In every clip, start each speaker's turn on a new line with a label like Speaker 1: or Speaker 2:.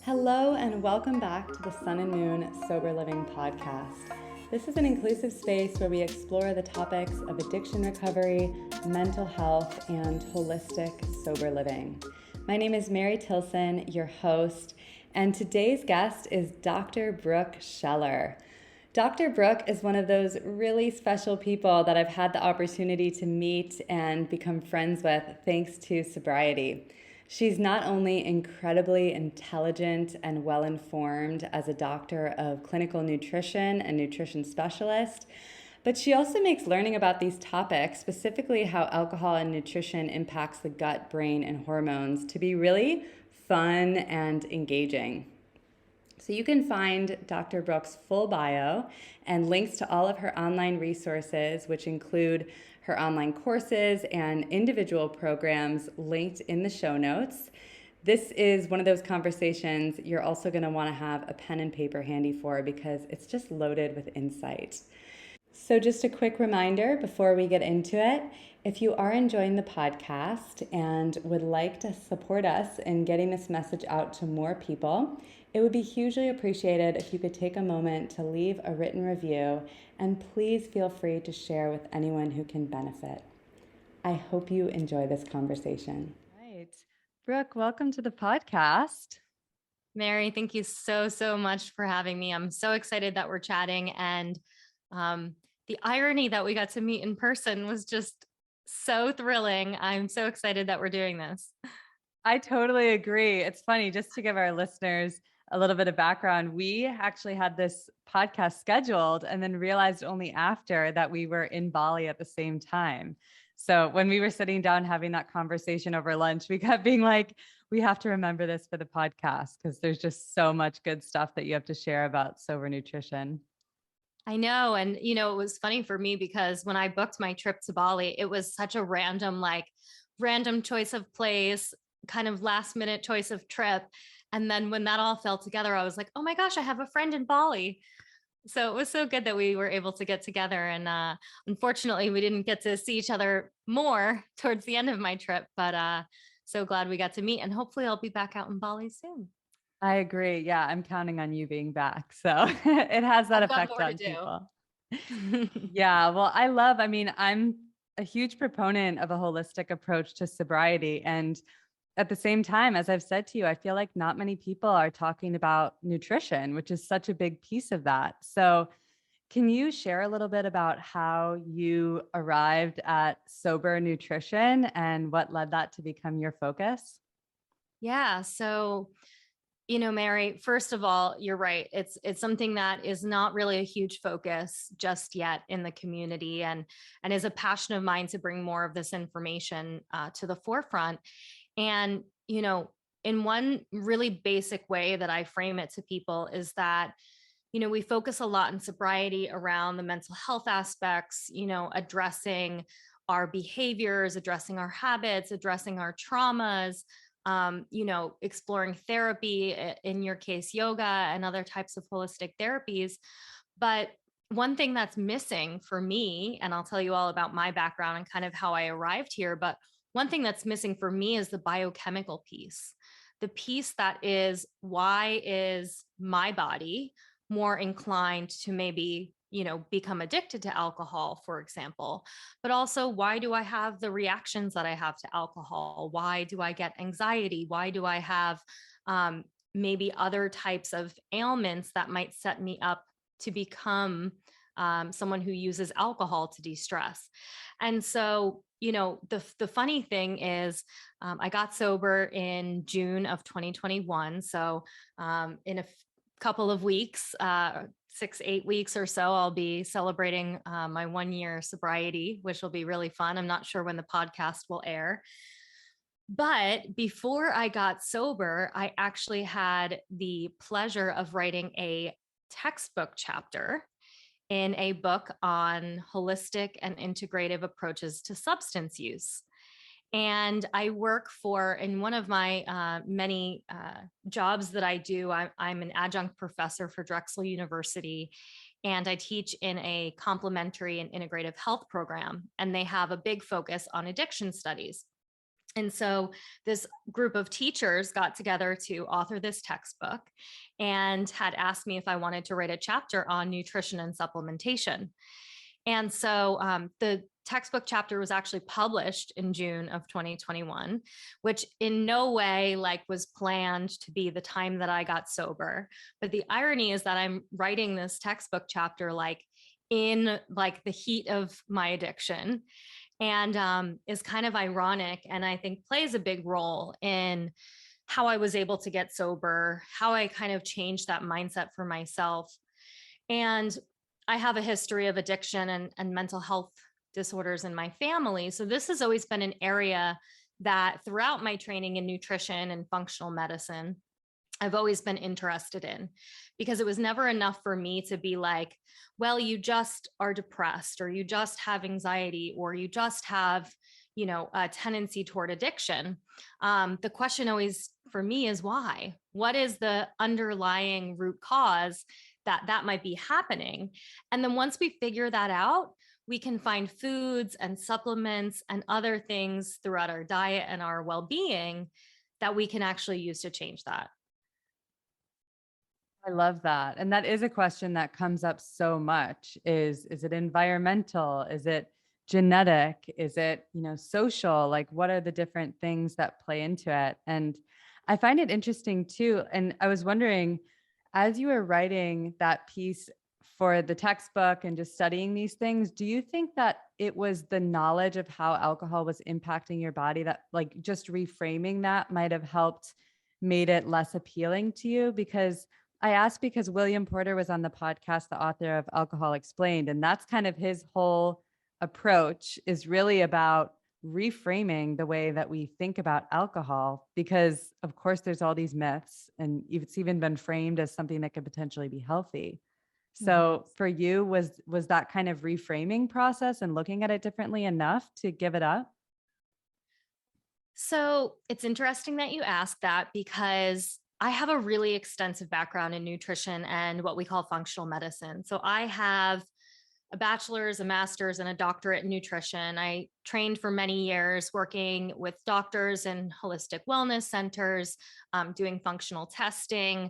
Speaker 1: Hello and welcome back to the Sun and Moon Sober Living podcast. This is an inclusive space where we explore the topics of addiction recovery, mental health, and holistic sober living. My name is Mary Tilson, your host, and today's guest is Dr. Brooke Scheller. Dr. Brooke is one of those really special people that I've had the opportunity to meet and become friends with thanks to sobriety. She's not only incredibly intelligent and well-informed as a doctor of clinical nutrition and nutrition specialist, but she also makes learning about these topics, specifically how alcohol and nutrition impacts the gut, brain, and hormones, to be really fun and engaging. So you can find Dr. Brooke's full bio and links to all of her online resources, which include her online courses and individual programs, linked in the show notes. This is one of those conversations you're also going to want to have a pen and paper handy for because it's just loaded with insight. So just a quick reminder before we get into it, if you are enjoying the podcast and would like to support us in getting this message out to more people, it would be hugely appreciated if you could take a moment to leave a written review, and please feel free to share with anyone who can benefit. I hope you enjoy this conversation. Right. Brooke, welcome to the podcast.
Speaker 2: Mary, thank you so much for having me. I'm so excited that we're chatting, and the irony that we got to meet in person was just so thrilling. I'm so excited that we're doing this.
Speaker 1: I totally agree. It's funny, just to give our listeners a little bit of background, we actually had this podcast scheduled and then realized only after that we were in Bali at the same time. So when we were sitting down having that conversation over lunch, we kept being like, we have to remember this for the podcast because there's just so much good stuff that you have to share about sober nutrition.
Speaker 2: I know. And, it was funny for me because when I booked my trip to Bali, it was such a random choice of place, kind of last minute choice of trip. And then when that all fell together, I was like, oh my gosh, I have a friend in Bali. So it was so good that we were able to get together. And unfortunately, we didn't get to see each other more towards the end of my trip, but so glad we got to meet. And hopefully I'll be back out in Bali soon.
Speaker 1: I agree. Yeah, I'm counting on you being back. So it has that effect on people. Yeah, well, I'm a huge proponent of a holistic approach to sobriety. And at the same time, as I've said to you, I feel like not many people are talking about nutrition, which is such a big piece of that. So can you share a little bit about how you arrived at sober nutrition and what led that to become your focus?
Speaker 2: Yeah. So, Mary, first of all, you're right. It's something that is not really a huge focus just yet in the community, and is a passion of mine to bring more of this information to the forefront. And, in one really basic way that I frame it to people is that, we focus a lot in sobriety around the mental health aspects, addressing our behaviors, addressing our habits, addressing our traumas, exploring therapy, in your case, yoga and other types of holistic therapies. But one thing that's missing for me, and I'll tell you all about my background and kind of how I arrived here, but one thing that's missing for me is the biochemical piece, the piece that is, why is my body more inclined to maybe become addicted to alcohol, for example, but also why do I have the reactions that I have to alcohol? Why do I get anxiety? Why do I have maybe other types of ailments that might set me up to become someone who uses alcohol to de-stress? And so, the funny thing is, I got sober in June of 2021. So in a couple of weeks, 6-8 weeks or so, I'll be celebrating my 1 year sobriety, which will be really fun. I'm not sure when the podcast will air. But before I got sober, I actually had the pleasure of writing a textbook chapter in a book on holistic and integrative approaches to substance use. And I work in one of my many jobs that I do, I'm an adjunct professor for Drexel University, and I teach in a complementary and integrative health program. And they have a big focus on addiction studies. And so this group of teachers got together to author this textbook and had asked me if I wanted to write a chapter on nutrition and supplementation. And so the textbook chapter was actually published in June of 2021, which in no way like was planned to be the time that I got sober. But the irony is that I'm writing this textbook chapter like in like the heat of my addiction, and is kind of ironic, and I think plays a big role in how I was able to get sober, how I kind of changed that mindset for myself. And I have a history of addiction and mental health disorders in my family. So this has always been an area that throughout my training in nutrition and functional medicine, I've always been interested in, because it was never enough for me to be like, well, you just are depressed, or you just have anxiety, or you just have, a tendency toward addiction. The question always for me is why? What is the underlying root cause that might be happening? And then once we figure that out, we can find foods and supplements and other things throughout our diet and our well-being that we can actually use to change that.
Speaker 1: I love that. And that is a question that comes up so much is it environmental? Is it genetic? Is it, social? Like what are the different things that play into it? And I find it interesting too. And I was wondering, as you were writing that piece for the textbook and just studying these things, do you think that it was the knowledge of how alcohol was impacting your body that like just reframing that might have helped made it less appealing to you? Because I asked because William Porter was on the podcast, the author of Alcohol Explained, and that's kind of his whole approach is really about reframing the way that we think about alcohol, because of course there's all these myths and it's even been framed as something that could potentially be healthy. So for you, was that kind of reframing process and looking at it differently enough to give it up?
Speaker 2: So it's interesting that you ask that, because I have a really extensive background in nutrition and what we call functional medicine. So I have a bachelor's, a master's, and a doctorate in nutrition. I trained for many years working with doctors in holistic wellness centers, doing functional testing,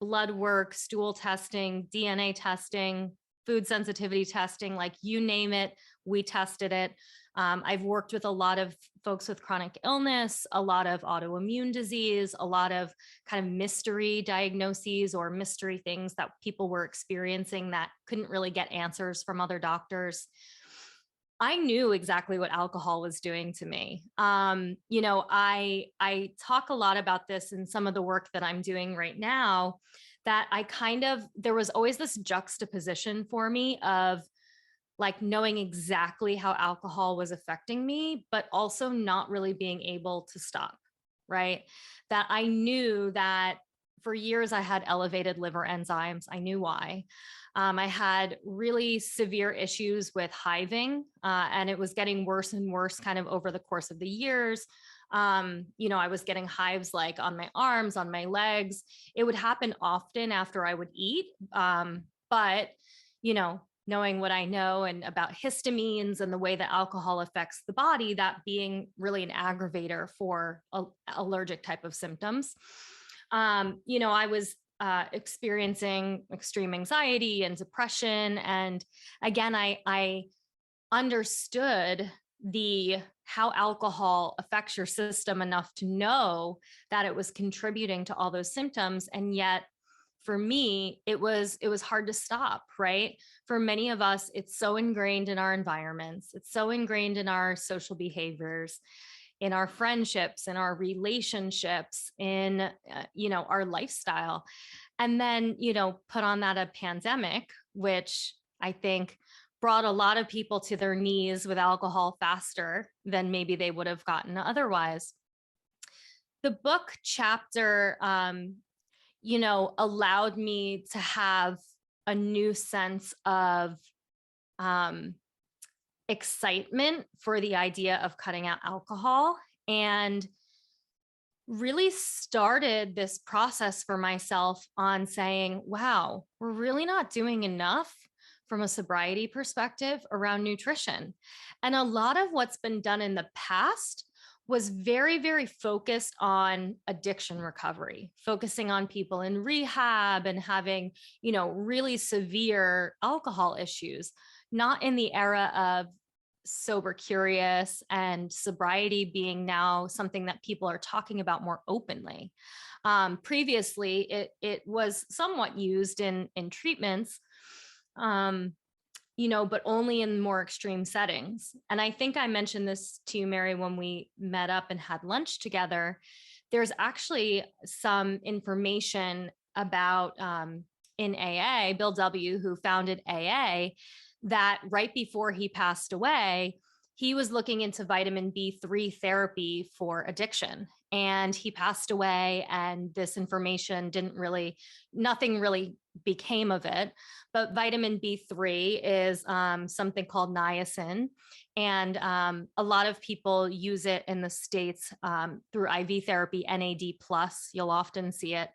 Speaker 2: blood work, stool testing, DNA testing, food sensitivity testing, like you name it, we tested it. I've worked with a lot of folks with chronic illness, a lot of autoimmune disease, a lot of kind of mystery diagnoses or mystery things that people were experiencing that couldn't really get answers from other doctors. I knew exactly what alcohol was doing to me. I talk a lot about this in some of the work that I'm doing right now, that there was always this juxtaposition for me of like knowing exactly how alcohol was affecting me, but also not really being able to stop, right? That I knew that for years I had elevated liver enzymes. I knew why. I had really severe issues with hiving, and it was getting worse and worse kind of over the course of the years. I was getting hives like on my arms, on my legs. It would happen often after I would eat. But, knowing what I know and about histamines and the way that alcohol affects the body, that being really an aggravator for allergic type of symptoms. I was experiencing extreme anxiety and depression. And again, I understood how alcohol affects your system enough to know that it was contributing to all those symptoms. And yet for me, it was hard to stop, right? For many of us, it's so ingrained in our environments. It's so ingrained in our social behaviors, in our friendships, in our relationships, in, our lifestyle. And then, put on that a pandemic, which I think brought a lot of people to their knees with alcohol faster than maybe they would have gotten otherwise. The book chapter, allowed me to have a new sense of excitement for the idea of cutting out alcohol, and really started this process for myself on saying, wow, we're really not doing enough from a sobriety perspective around nutrition. And a lot of what's been done in the past was very, very focused on addiction recovery, focusing on people in rehab and having, really severe alcohol issues, not in the era of sober curious and sobriety being now something that people are talking about more openly. Previously, it was somewhat used in treatments, um, but only in more extreme settings. And I think I mentioned this to you, Mary, when we met up and had lunch together. There's actually some information about in AA, Bill W., who founded AA, that right before he passed away, he was looking into vitamin B3 therapy for addiction. And he passed away, and this information nothing really became of it. But vitamin B3 is something called niacin. And a lot of people use it in the States through IV therapy, NAD+. You'll often see it.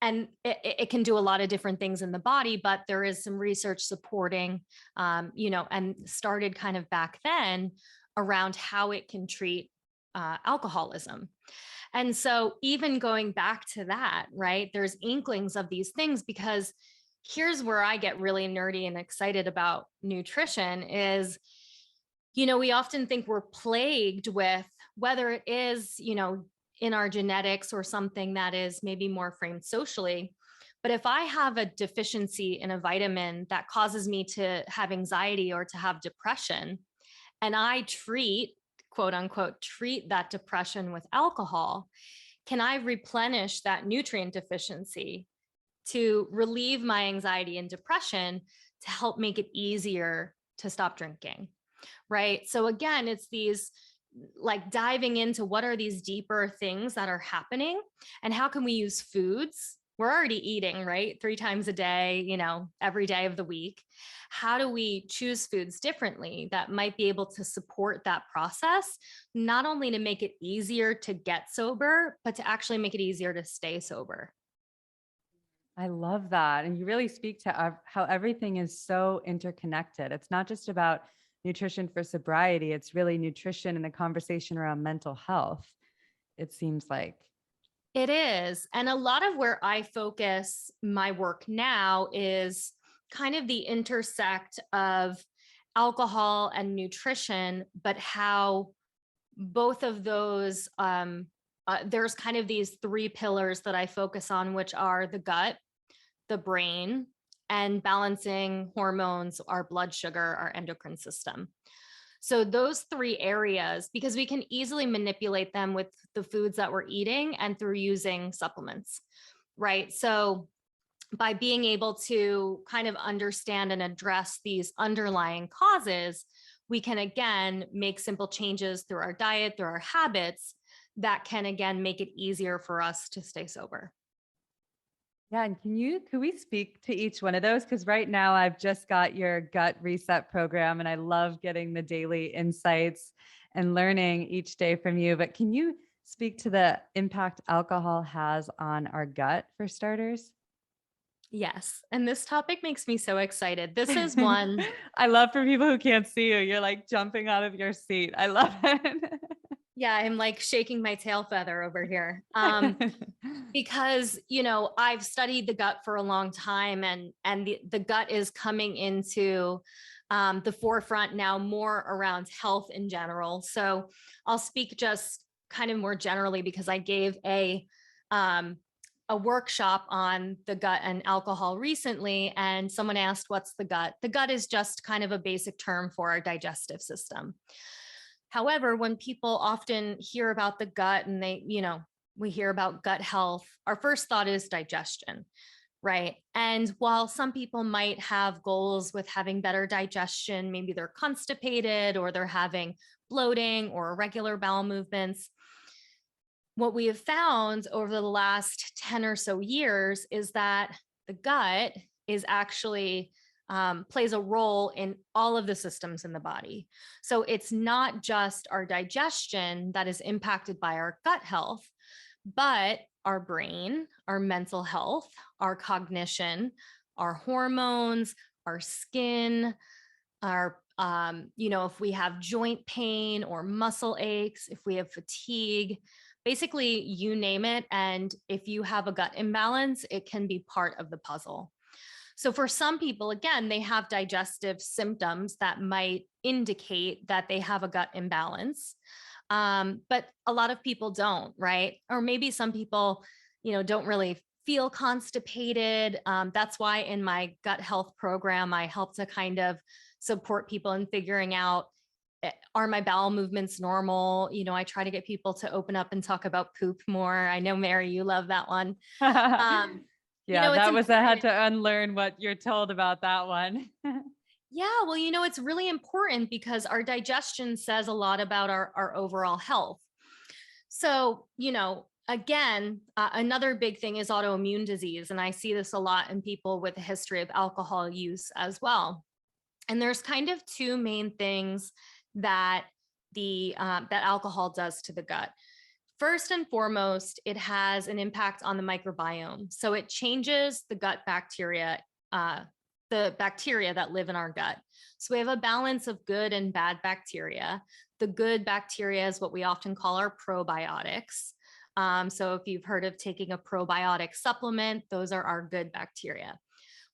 Speaker 2: And it can do a lot of different things in the body, but there is some research supporting, and started kind of back then around how it can treat alcoholism. And so even going back to that, right, there's inklings of these things, because here's where I get really nerdy and excited about nutrition is, we often think we're plagued with, whether it is, in our genetics or something that is maybe more framed socially. But if I have a deficiency in a vitamin that causes me to have anxiety or to have depression, and I quote unquote, treat that depression with alcohol, can I replenish that nutrient deficiency to relieve my anxiety and depression to help make it easier to stop drinking? Right. So again, it's these, like, diving into what are these deeper things that are happening, and how can we use foods we're already eating, right, 3 times a day, every day of the week. How do we choose foods differently that might be able to support that process, not only to make it easier to get sober, but to actually make it easier to stay sober?
Speaker 1: I love that. And you really speak to how everything is so interconnected. It's not just about nutrition for sobriety, it's really nutrition and the conversation around mental health, it seems like.
Speaker 2: It is. And a lot of where I focus my work now is kind of the intersect of alcohol and nutrition, but how both of those, there's kind of these 3 pillars that I focus on, which are the gut, the brain, and balancing hormones, our blood sugar, our endocrine system. So those 3 areas, because we can easily manipulate them with the foods that we're eating and through using supplements, right? So by being able to kind of understand and address these underlying causes, we can again make simple changes through our diet, through our habits, that can again make it easier for us to stay sober.
Speaker 1: Yeah, and could we speak to each one of those? Because right now I've just got your gut reset program and I love getting the daily insights and learning each day from you. But can you speak to the impact alcohol has on our gut for starters?
Speaker 2: Yes. And this topic makes me so excited. This is one.
Speaker 1: I love for people who can't see you. You're like jumping out of your seat. I love it.
Speaker 2: Yeah, I'm like shaking my tail feather over here. Because, I've studied the gut for a long time, and the gut is coming into the forefront now, more around health in general. So I'll speak just kind of more generally, because I gave a workshop on the gut and alcohol recently, and someone asked, what's the gut? The gut is just kind of a basic term for our digestive system. However, when people often hear about the gut and we hear about gut health, our first thought is digestion, right? And while some people might have goals with having better digestion, maybe they're constipated or they're having bloating or irregular bowel movements, what we have found over the last 10 or so years is that the gut is actually plays a role in all of the systems in the body. So it's not just our digestion that is impacted by our gut health, but our brain, our mental health, our cognition, our hormones, our skin, our If we have joint pain or muscle aches, if we have fatigue, basically you name it. And if you have a gut imbalance, it can be part of the puzzle. So for some people, again, they have digestive symptoms that might indicate that they have a gut imbalance. But a lot of people don't, right? Or maybe some people, don't really feel constipated. That's why in my gut health program, I help to kind of support people in figuring out, are my bowel movements normal? I try to get people to open up and talk about poop more. I know, Mary, you love that one. Um,
Speaker 3: Yeah,
Speaker 2: it's
Speaker 3: that was, I had
Speaker 2: important.
Speaker 3: to unlearn what you're told about that one.
Speaker 2: Yeah, well, it's really important because our digestion says a lot about our overall health. So, again, another big thing is autoimmune disease. And I see this a lot in people with a history of alcohol use as well. And there's kind of two main things that that alcohol does to the gut. First and foremost, it has an impact on the microbiome. So it changes the gut bacteria, the bacteria that live in our gut. So we have a balance of good and bad bacteria. The good bacteria is what we often call our probiotics. So if you've heard of taking a probiotic supplement, those are our good bacteria.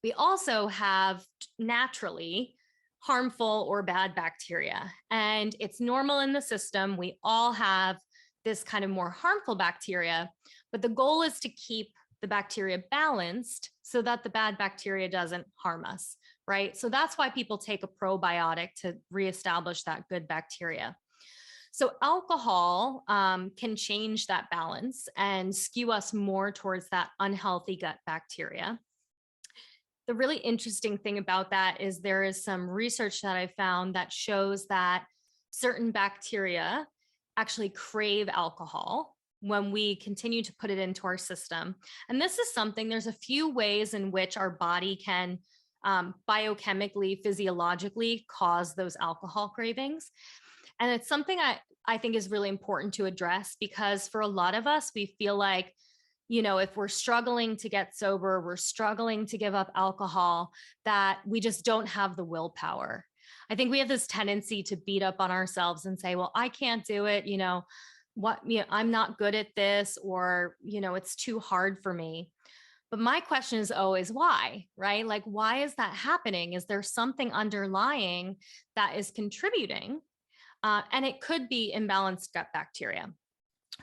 Speaker 2: We also have naturally harmful or bad bacteria, and it's normal in the system. We all have this kind of more harmful bacteria, but the goal is to keep the bacteria balanced so that the bad bacteria doesn't harm us, right? So that's why people take a probiotic to reestablish that good bacteria. So alcohol can change that balance and skew us more towards that unhealthy gut bacteria. The really interesting thing about that is there is some research that I found that shows that certain bacteria actually crave alcohol when we continue to put it into our system. And this is something, there's a few ways in which our body can biochemically, physiologically cause those alcohol cravings. And it's something I think is really important to address, because for a lot of us, we feel like, if we're struggling to get sober, we're struggling to give up alcohol, that we just don't have the willpower. I think we have this tendency to beat up on ourselves and say, well, I can't do it. I'm not good at this, or, it's too hard for me. But my question is always why, right? Like, why is that happening? Is there something underlying that is contributing? And it could be imbalanced gut bacteria.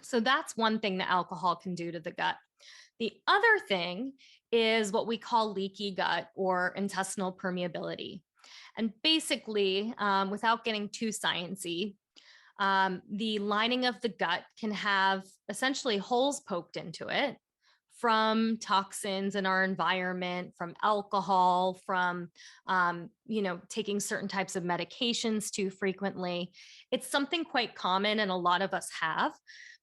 Speaker 2: So that's one thing that alcohol can do to the gut. The other thing is what we call leaky gut or intestinal permeability. And basically, without getting too sciencey, the lining of the gut can have essentially holes poked into it from toxins in our environment, from alcohol, from taking certain types of medications too frequently. It's something quite common and a lot of us have,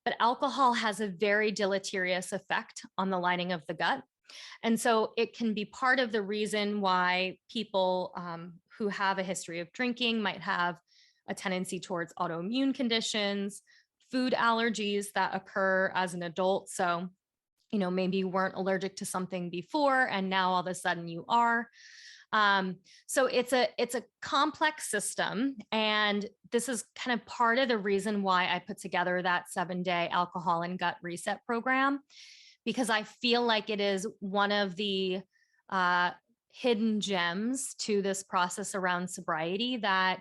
Speaker 2: but alcohol has a very deleterious effect on the lining of the gut. And so it can be part of the reason why people who have a history of drinking might have a tendency towards autoimmune conditions, food allergies that occur as an adult. So, maybe you weren't allergic to something before and now all of a sudden you are. So it's a complex system. And this is kind of part of the reason why I put together that 7-day alcohol and gut reset program, because I feel like it is one of the hidden gems to this process around sobriety that,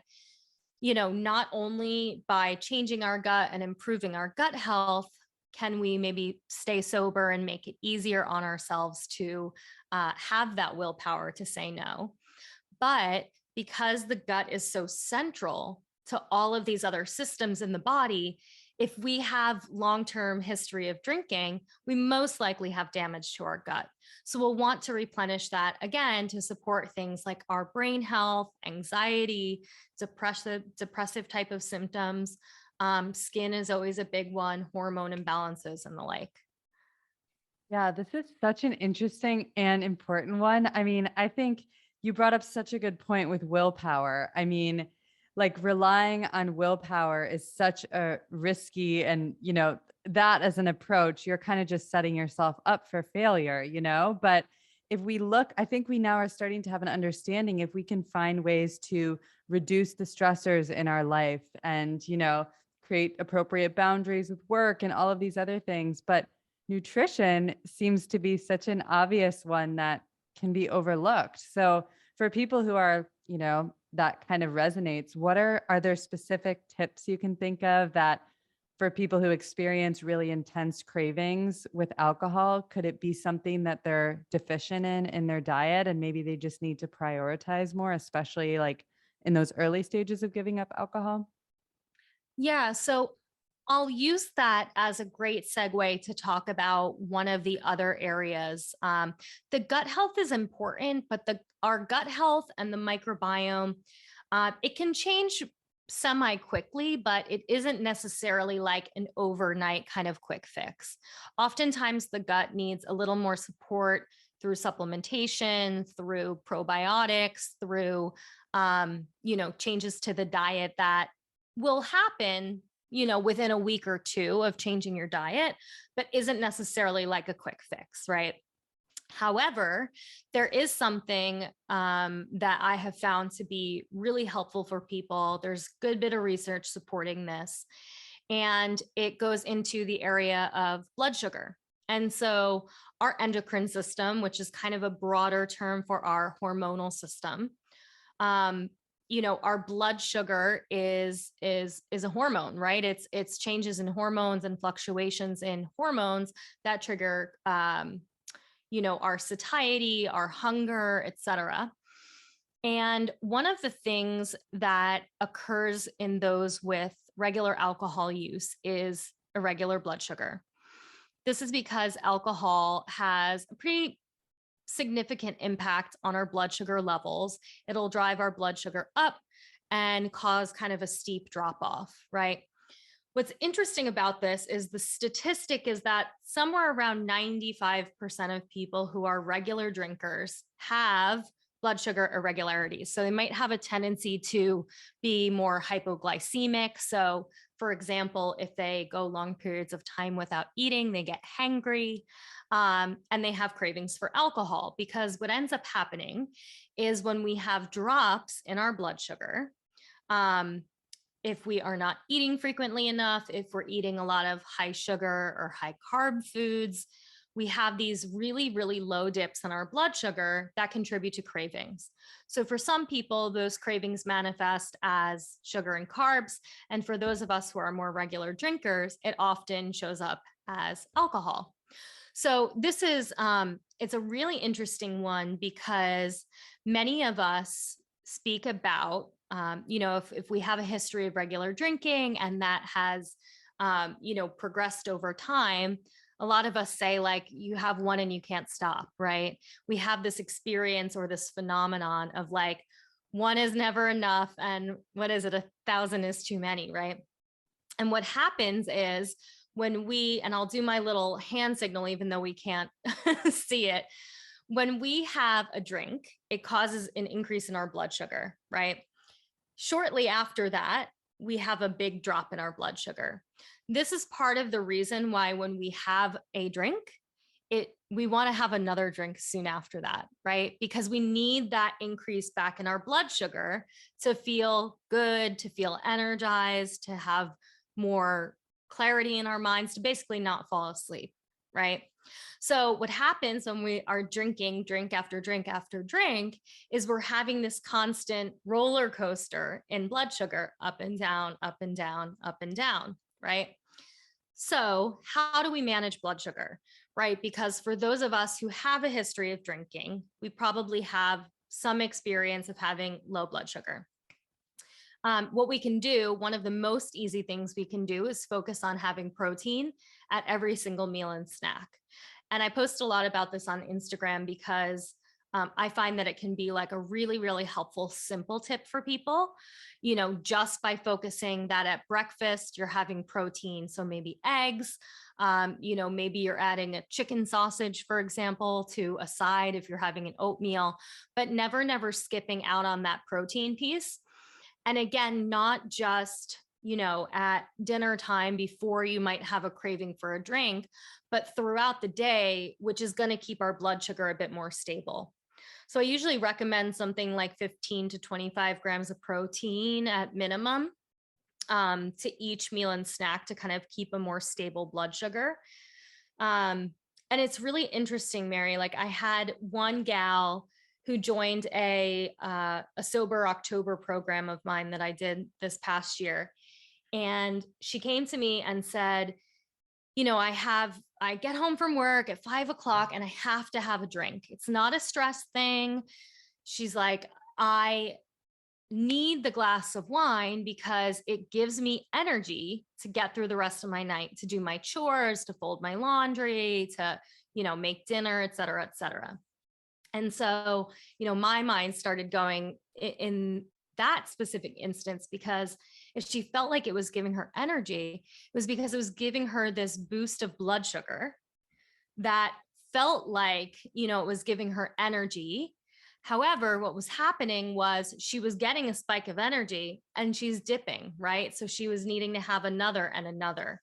Speaker 2: not only by changing our gut and improving our gut health, can we maybe stay sober and make it easier on ourselves to have that willpower to say no. But because the gut is so central to all of these other systems in the body, if we have long-term history of drinking, we most likely have damage to our gut. So we'll want to replenish that again to support things like our brain health, anxiety, depressive type of symptoms. Skin is always a big one, hormone imbalances and the like.
Speaker 3: Yeah, this is such an interesting and important one. I mean, I think you brought up such a good point with willpower. I mean, like relying on willpower is such a risky, and, that as an approach, you're kind of just setting yourself up for failure, but if we look, I think we now are starting to have an understanding if we can find ways to reduce the stressors in our life and, create appropriate boundaries with work and all of these other things. But nutrition seems to be such an obvious one that can be overlooked. So for people who are, that kind of resonates, are there specific tips you can think of that for people who experience really intense cravings with alcohol, could it be something that they're deficient in their diet and maybe they just need to prioritize more, especially like in those early stages of giving up alcohol?
Speaker 2: Yeah, so I'll use that as a great segue to talk about one of the other areas. The gut health is important, but our gut health and the microbiome, it can change semi quickly, but it isn't necessarily like an overnight kind of quick fix. Oftentimes, the gut needs a little more support through supplementation, through probiotics, through changes to the diet that will happen within a week or two of changing your diet, but isn't necessarily like a quick fix, right? However, there is something that I have found to be really helpful for people. There's a good bit of research supporting this, and it goes into the area of blood sugar. And so our endocrine system, which is kind of a broader term for our hormonal system, our blood sugar is a hormone, right? It's changes in hormones and fluctuations in hormones that trigger our satiety, our hunger, etc. And one of the things that occurs in those with regular alcohol use is irregular blood sugar. This is because alcohol has a pretty significant impact on our blood sugar levels. It'll drive our blood sugar up and cause kind of a steep drop off, right? What's interesting about this is the statistic is that somewhere around 95% of people who are regular drinkers have blood sugar irregularities. So they might have a tendency to be more hypoglycemic. So for example, if they go long periods of time without eating, they get hangry, and they have cravings for alcohol, because what ends up happening is when we have drops in our blood sugar, if we are not eating frequently enough, if we're eating a lot of high sugar or high carb foods, we have these really, really low dips in our blood sugar that contribute to cravings. So for some people, those cravings manifest as sugar and carbs. And for those of us who are more regular drinkers, it often shows up as alcohol. So this is, it's a really interesting one because many of us speak about, if we have a history of regular drinking and that has, progressed over time, a lot of us say like, you have one and you can't stop, right? We have this experience or this phenomenon of like, one is never enough. And what is it? 1,000 is too many, right? And what happens is when and I'll do my little hand signal, even though we can't see it, when we have a drink, it causes an increase in our blood sugar, right? Shortly after that, we have a big drop in our blood sugar. This is part of the reason why when we have a drink, we want to have another drink soon after that, right? Because we need that increase back in our blood sugar to feel good, to feel energized, to have more clarity in our minds, to basically not fall asleep, right? So what happens when we are drinking drink after drink after drink is we're having this constant roller coaster in blood sugar, up and down, up and down, up and down, right? So how do we manage blood sugar, right? Because for those of us who have a history of drinking, we probably have some experience of having low blood sugar. What we can do, one of the most easy things we can do is focus on having protein at every single meal and snack. And I post a lot about this on Instagram because I find that it can be like a really, really helpful, simple tip for people, just by focusing that at breakfast, you're having protein. So maybe eggs, maybe you're adding a chicken sausage, for example, to a side if you're having an oatmeal, but never skipping out on that protein piece. And again, not just, at dinner time before you might have a craving for a drink, but throughout the day, which is going to keep our blood sugar a bit more stable. So I usually recommend something like 15 to 25 grams of protein at minimum to each meal and snack to kind of keep a more stable blood sugar. And it's really interesting, Mary. Like I had one gal who joined a sober October program of mine that I did this past year. And she came to me and said, I get home from work at 5 o'clock and I have to have a drink. It's not a stress thing. She's like, I need the glass of wine because it gives me energy to get through the rest of my night, to do my chores, to fold my laundry, to, make dinner, et cetera, et cetera. And so, my mind started going in that specific instance, because if she felt like it was giving her energy, it was because it was giving her this boost of blood sugar that felt like, it was giving her energy. However, what was happening was she was getting a spike of energy and she's dipping, right? So she was needing to have another and another.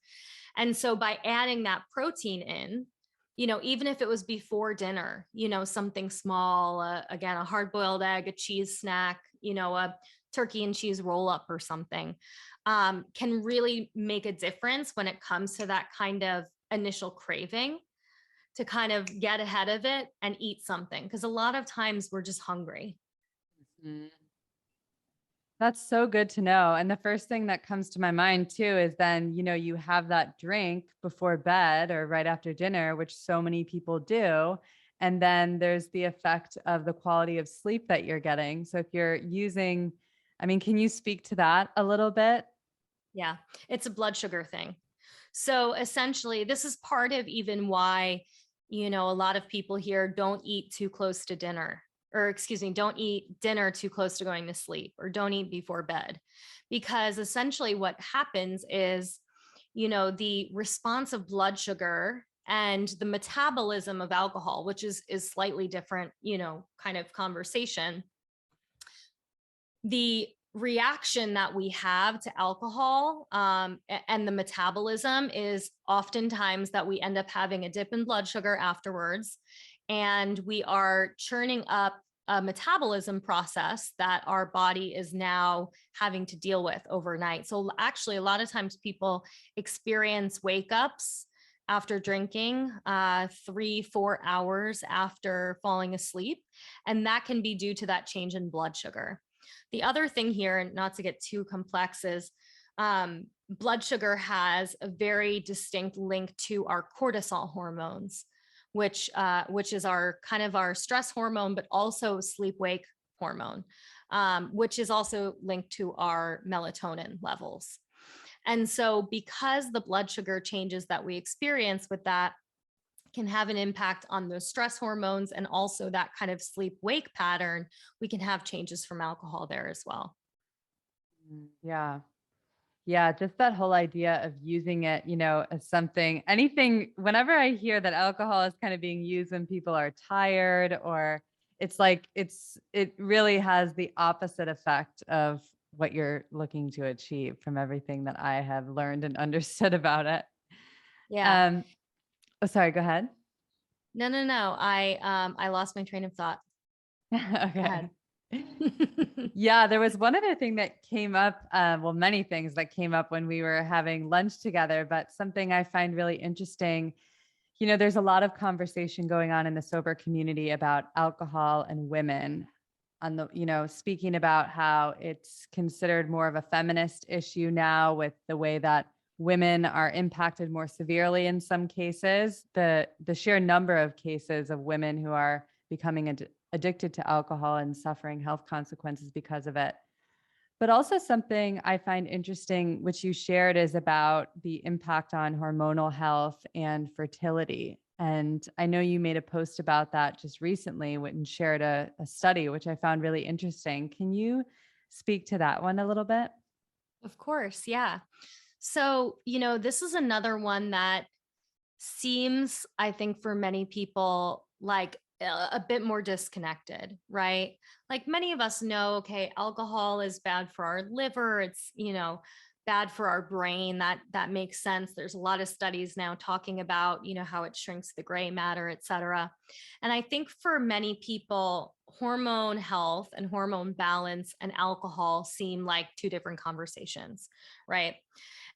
Speaker 2: And so by adding that protein in, even if it was before dinner, something small, again, a hard boiled egg, a cheese snack, a turkey and cheese roll up or something, can really make a difference when it comes to that kind of initial craving, to kind of get ahead of it and eat something. Because a lot of times we're just hungry.
Speaker 3: Mhm. That's so good to know. And the first thing that comes to my mind too is then, you have that drink before bed or right after dinner, which so many people do. And then there's the effect of the quality of sleep that you're getting. So if you're using, can you speak to that a little bit?
Speaker 2: Yeah, it's a blood sugar thing. So essentially, this is part of even why, a lot of people here don't eat too close to dinner, or excuse me, don't eat dinner too close to going to sleep, or don't eat before bed. Because essentially what happens is, the response of blood sugar and the metabolism of alcohol, which is slightly different, kind of conversation. The reaction that we have to alcohol and the metabolism is oftentimes that we end up having a dip in blood sugar afterwards, and we are churning up a metabolism process that our body is now having to deal with overnight. So actually, a lot of times people experience wake ups after drinking 3-4 hours after falling asleep, and that can be due to that change in blood sugar. The other thing here, and not to get too complex, is blood sugar has a very distinct link to our cortisol hormones, which is our kind of our stress hormone, but also sleep-wake hormone, which is also linked to our melatonin levels. And so because the blood sugar changes that we experience with that can have an impact on those stress hormones and also that kind of sleep wake pattern, we can have changes from alcohol there as well.
Speaker 3: Yeah. Yeah. Just that whole idea of using it, as something, anything, whenever I hear that alcohol is kind of being used when people are tired, or it's like, it really has the opposite effect of what you're looking to achieve from everything that I have learned and understood about it.
Speaker 2: Yeah.
Speaker 3: Oh, sorry, go ahead.
Speaker 2: No. I lost my train of thought.
Speaker 3: Okay. Yeah, there was one other thing that came up. Well, many things that came up when we were having lunch together, but something I find really interesting. There's a lot of conversation going on in the sober community about alcohol and women, on the, speaking about how it's considered more of a feminist issue now, with the way that women are impacted more severely in some cases. The sheer number of cases of women who are becoming addicted to alcohol and suffering health consequences because of it. But also something I find interesting, which you shared, is about the impact on hormonal health and fertility. And I know you made a post about that just recently and shared a study, which I found really interesting. Can you speak to that one a little bit?
Speaker 2: Of course. Yeah. So, this is another one that seems, I think, for many people, like a bit more disconnected, right? Like many of us know, okay, alcohol is bad for our liver. It's, bad for our brain. That makes sense. There's a lot of studies now talking about, how it shrinks the gray matter, et cetera. And I think for many people, hormone health and hormone balance and alcohol seem like two different conversations, right?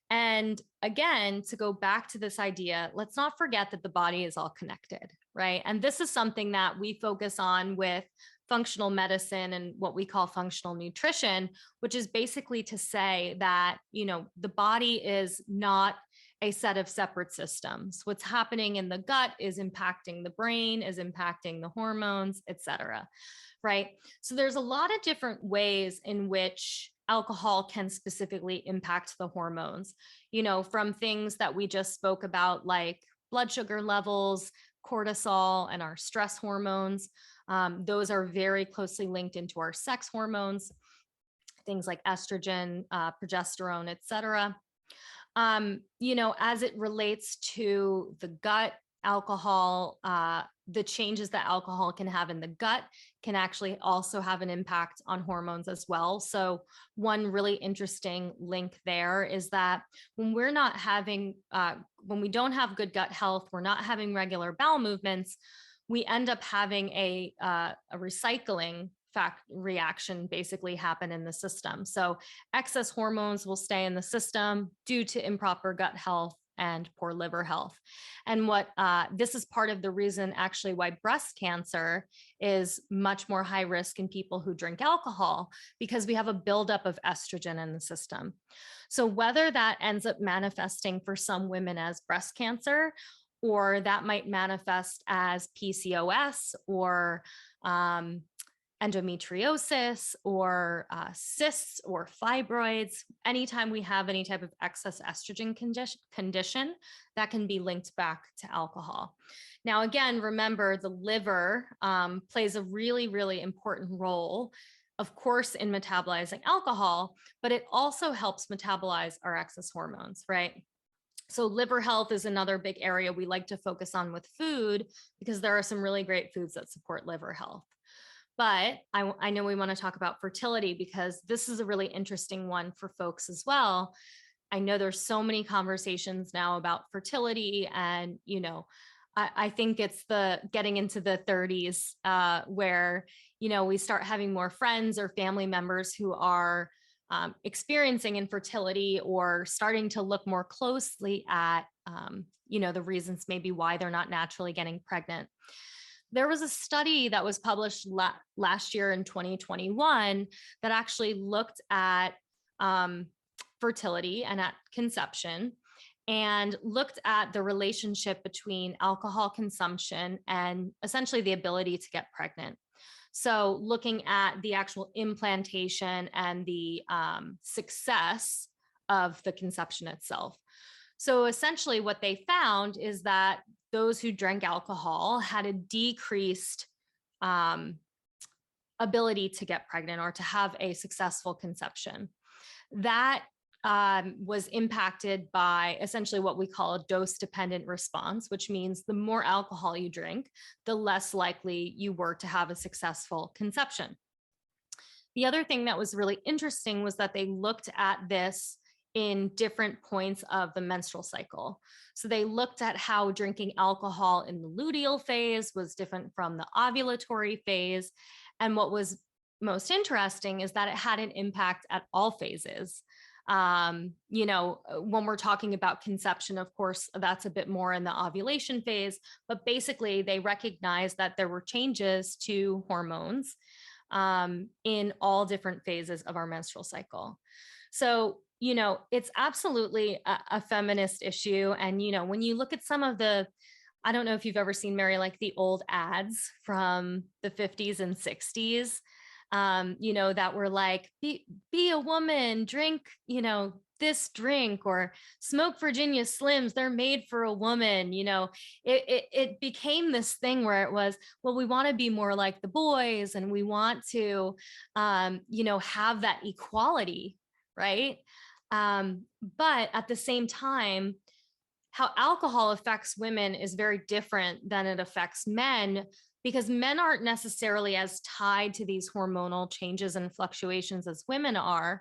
Speaker 2: And again, to go back to this idea, let's not forget that the body is all connected, right? And this is something that we focus on with functional medicine and what we call functional nutrition, which is basically to say that, the body is not a set of separate systems. What's happening in the gut is impacting the brain, is impacting the hormones, et cetera, right? So there's a lot of different ways in which alcohol can specifically impact the hormones, from things that we just spoke about, like blood sugar levels, cortisol, and our stress hormones. Those are very closely linked into our sex hormones, things like estrogen, progesterone, et cetera. As it relates to the gut, alcohol, the changes that alcohol can have in the gut can actually also have an impact on hormones as well. So one really interesting link there is that when we're not having, when we don't have good gut health, we're not having regular bowel movements, we end up having a recycling reaction basically happen in the system. So excess hormones will stay in the system due to improper gut health and poor liver health. And what this is part of the reason actually why breast cancer is much more high risk in people who drink alcohol, because we have a buildup of estrogen in the system. So whether that ends up manifesting for some women as breast cancer, or that might manifest as PCOS or endometriosis or cysts or fibroids, anytime we have any type of excess estrogen condition, that can be linked back to alcohol. Now, again, remember the liver plays a really, really important role, of course, in metabolizing alcohol, but it also helps metabolize our excess hormones, right? So liver health is another big area we like to focus on with food, because there are some really great foods that support liver health. But I know we want to talk about fertility, because this is a really interesting one for folks as well. I know there's so many conversations now about fertility, and, I think it's the getting into the 30s where, we start having more friends or family members who are experiencing infertility or starting to look more closely at, the reasons maybe why they're not naturally getting pregnant. There was a study that was published last year in 2021 that actually looked at fertility and at conception, and looked at the relationship between alcohol consumption and essentially the ability to get pregnant. So looking at the actual implantation and the success of the conception itself. So essentially what they found is that those who drank alcohol had a decreased ability to get pregnant or to have a successful conception. That was impacted by essentially what we call a dose-dependent response, which means the more alcohol you drink, the less likely you were to have a successful conception. The other thing that was really interesting was that they looked at this in different points of the menstrual cycle. So they looked at how drinking alcohol in the luteal phase was different from the ovulatory phase. And what was most interesting is that it had an impact at all phases. When we're talking about conception, of course, that's a bit more in the ovulation phase, but basically they recognized that there were changes to hormones in all different phases of our menstrual cycle. So, it's absolutely a feminist issue. And, when you look at some of the, I don't know if you've ever seen, Mary, like the old ads from the 50s and 60s, that were like, be a woman, drink, this drink, or smoke Virginia Slims, they're made for a woman. It became this thing where it was, well, we want to be more like the boys, and we want to, have that equality, right? But at the same time, how alcohol affects women is very different than it affects men, because men aren't necessarily as tied to these hormonal changes and fluctuations as women are,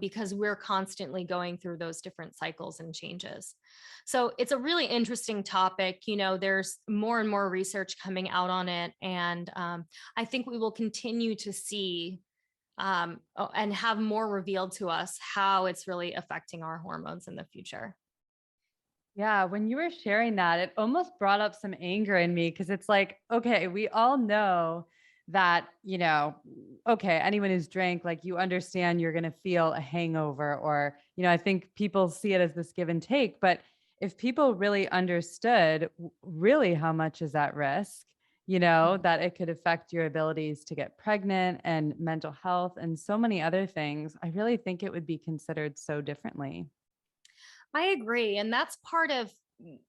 Speaker 2: because we're constantly going through those different cycles and changes. So it's a really interesting topic. There's more and more research coming out on it. And I think we will continue to see and have more revealed to us how it's really affecting our hormones in the future.
Speaker 3: Yeah, when you were sharing that, it almost brought up some anger in me because it's like, okay, we all know that, okay, anyone who's drank, like you understand you're going to feel a hangover, or, I think people see it as this give and take. But if people really understood really how much is at risk, that it could affect your abilities to get pregnant and mental health and so many other things, I really think it would be considered so differently.
Speaker 2: I agree. And that's part of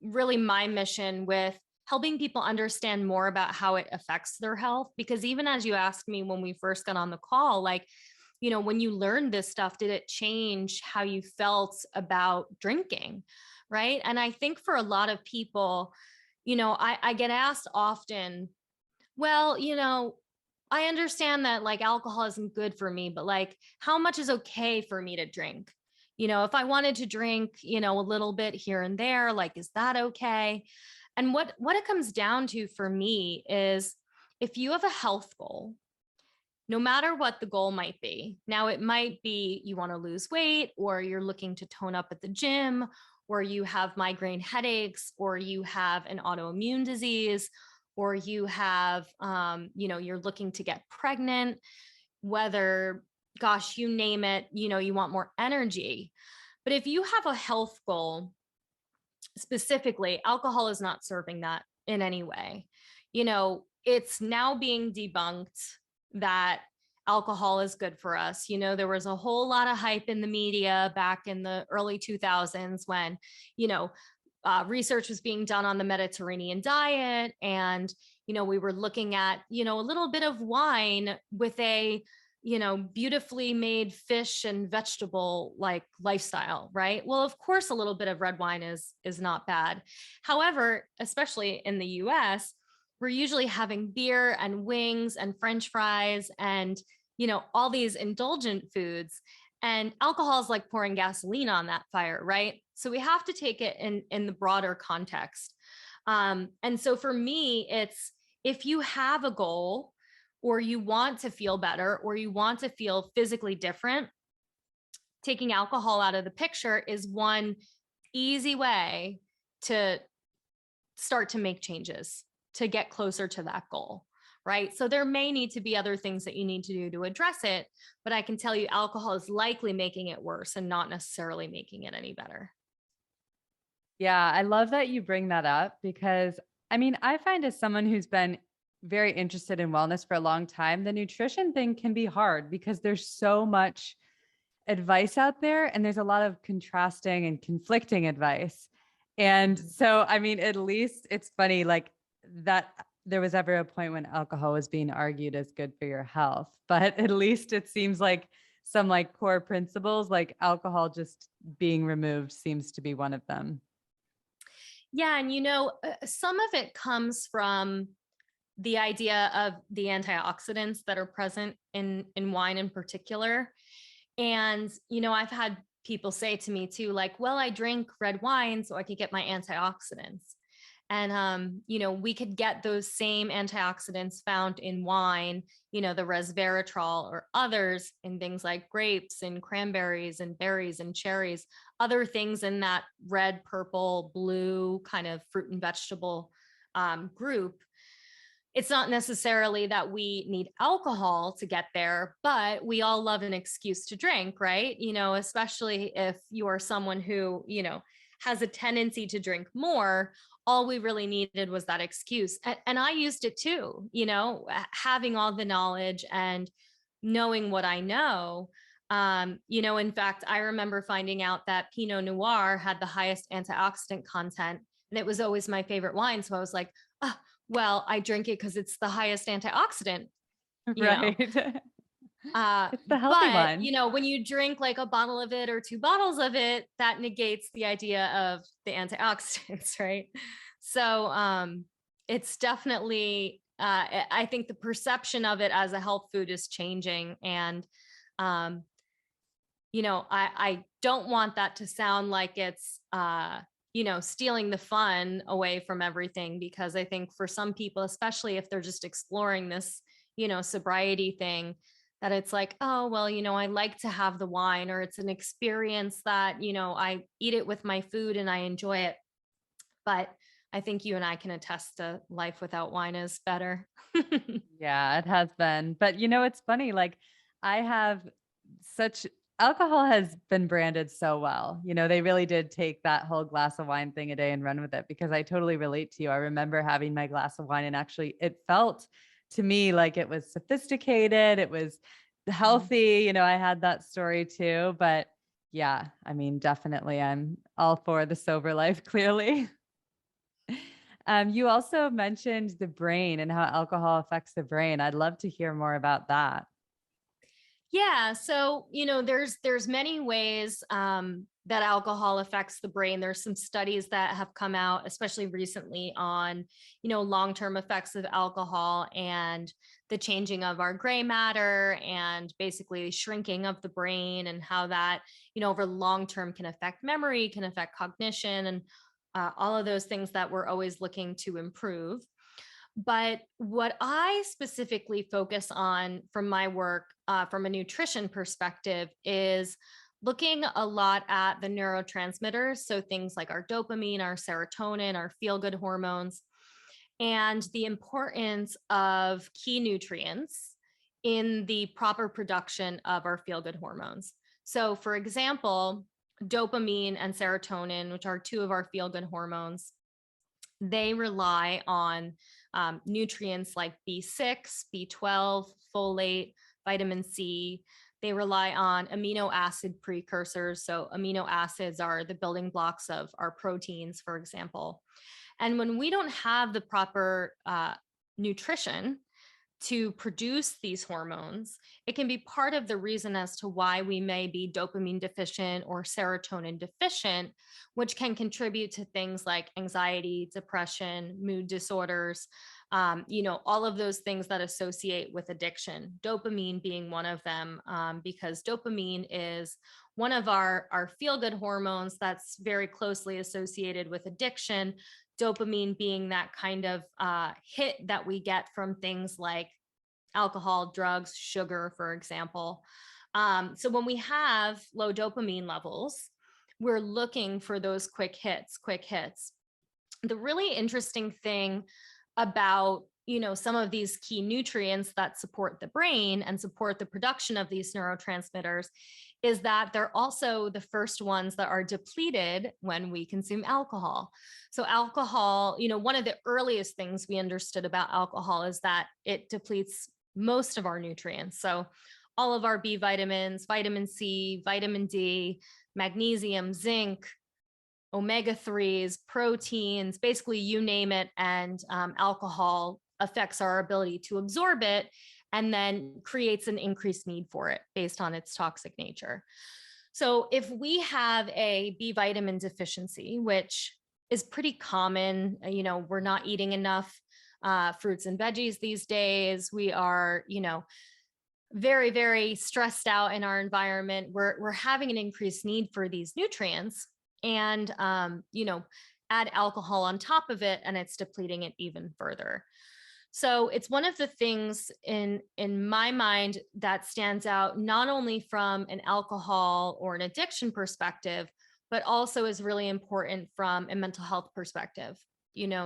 Speaker 2: really my mission with helping people understand more about how it affects their health. Because even as you asked me when we first got on the call, like, when you learned this stuff, did it change how you felt about drinking? Right. And I think for a lot of people, I get asked often, well, I understand that like alcohol isn't good for me, but like, how much is okay for me to drink? If I wanted to drink, a little bit here and there, like, is that okay? And what it comes down to for me is if you have a health goal, no matter what the goal might be. Now, it might be you want to lose weight, or you're looking to tone up at the gym, or you have migraine headaches, or you have an autoimmune disease, or you have, you're looking to get pregnant, whether, gosh, you name it, you want more energy. But if you have a health goal, specifically, alcohol is not serving that in any way. It's now being debunked that alcohol is good for us. There was a whole lot of hype in the media back in the early 2000s when, research was being done on the Mediterranean diet. And, we were looking at, a little bit of wine with a, beautifully made fish and vegetable like lifestyle, right? Well, of course, a little bit of red wine is not bad. However, especially in the US, we're usually having beer and wings and French fries and, all these indulgent foods. And alcohol is like pouring gasoline on that fire, right? So we have to take it in the broader context. And so for me, it's if you have a goal, or you want to feel better, or you want to feel physically different, taking alcohol out of the picture is one easy way to start to make changes to get closer to that goal, right? So there may need to be other things that you need to do to address it, but I can tell you alcohol is likely making it worse and not necessarily making it any better.
Speaker 3: Yeah, I love that you bring that up because I find as someone who's been very interested in wellness for a long time, the nutrition thing can be hard because there's so much advice out there and there's a lot of contrasting and conflicting advice. And so, at least it's funny like that there was ever a point when alcohol was being argued as good for your health, but at least it seems like some like core principles like alcohol just being removed seems to be one of them.
Speaker 2: Yeah. And, some of it comes from the idea of the antioxidants that are present in wine in particular. And, I've had people say to me too, like, well, I drink red wine so I could get my antioxidants. And, we could get those same antioxidants found in wine, the resveratrol or others in things like grapes and cranberries and berries and cherries, other things in that red, purple, blue kind of fruit and vegetable group. It's not necessarily that we need alcohol to get there, but we all love an excuse to drink, right? Especially if you are someone who, has a tendency to drink more, all we really needed was that excuse. And I used it too, having all the knowledge and knowing what I know. In fact, I remember finding out that Pinot Noir had the highest antioxidant content, and it was always my favorite wine. So I was like, oh, well, I drink it because it's the highest antioxidant,
Speaker 3: Right. It's the healthy
Speaker 2: but
Speaker 3: one.
Speaker 2: when you drink like a bottle of it or 2 bottles of it, that negates the idea of the antioxidants, right? So it's definitely, I think the perception of it as a health food is changing. And, um, I don't want that to sound like it's, stealing the fun away from everything, because I think for some people, especially if they're just exploring this, sobriety thing, that it's like, oh, well, I like to have the wine, or it's an experience that, I eat it with my food and I enjoy it. But I think you and I can attest to life without wine is better.
Speaker 3: Yeah, it has been. But it's funny, like I have such alcohol has been branded so well. They really did take that whole glass of wine thing a day and run with it, because I totally relate to you. I remember having my glass of wine and actually it felt to me like it was sophisticated, it was
Speaker 2: Mhm.
Speaker 3: healthy. I had that story too, but yeah, I mean, definitely I'm all for the sober life, clearly. You also mentioned the brain and how alcohol affects the brain. I'd love to hear more about that.
Speaker 2: Yeah, so there's many ways that alcohol affects the brain. There's some studies that have come out, especially recently, on long-term effects of alcohol and the changing of our gray matter, and basically shrinking of the brain, and how that over long term can affect memory, can affect cognition, and all of those things that we're always looking to improve. But what I specifically focus on from my work, from a nutrition perspective, is looking a lot at the neurotransmitters. So things like our dopamine, our serotonin, our feel good hormones, and the importance of key nutrients in the proper production of our feel good hormones. So, for example, dopamine and serotonin, which are two of our feel good hormones, they rely on nutrients like B6, B12, folate, vitamin C. They rely on amino acid precursors. So, amino acids are the building blocks of our proteins, for example. And when we don't have the proper nutrition to produce these hormones, it can be part of the reason as to why we may be dopamine deficient or serotonin deficient, which can contribute to things like anxiety, depression, mood disorders, all of those things that associate with addiction. Dopamine being one of them, because dopamine is one of our feel good hormones that's very closely associated with addiction. Dopamine being that kind of hit that we get from things like alcohol, drugs, sugar, for example. So when we have low dopamine levels, we're looking for those quick hits, quick hits. The really interesting thing about some of these key nutrients that support the brain and support the production of these neurotransmitters is that they're also the first ones that are depleted when we consume alcohol. So alcohol, one of the earliest things we understood about alcohol is that it depletes most of our nutrients. So all of our B vitamins, vitamin C, vitamin D, magnesium, zinc, omega 3s, proteins, basically you name it. And alcohol affects our ability to absorb it, and then creates an increased need for it based on its toxic nature. So if we have a B vitamin deficiency, which is pretty common, we're not eating enough fruits and veggies these days. We are, very, very stressed out in our environment. We're having an increased need for these nutrients, and add alcohol on top of it, and it's depleting it even further. So it's one of the things in my mind that stands out, not only from an alcohol or an addiction perspective, but also is really important from a mental health perspective.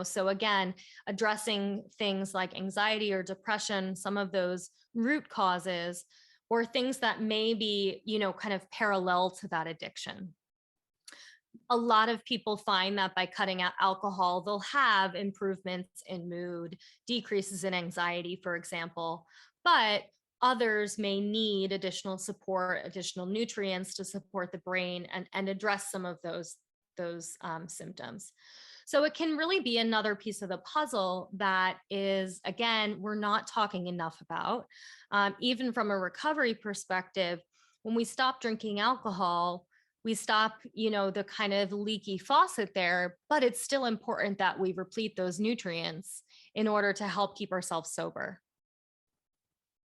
Speaker 2: So again, addressing things like anxiety or depression, some of those root causes, or things that may be, kind of parallel to that addiction. A lot of people find that by cutting out alcohol, they'll have improvements in mood, decreases in anxiety, for example. But others may need additional support, additional nutrients to support the brain, and address some of those symptoms. So it can really be another piece of the puzzle that is, again, we're not talking enough about. Even from a recovery perspective, when we stop drinking alcohol, we stop, the kind of leaky faucet there, but it's still important that we replete those nutrients in order to help keep ourselves sober.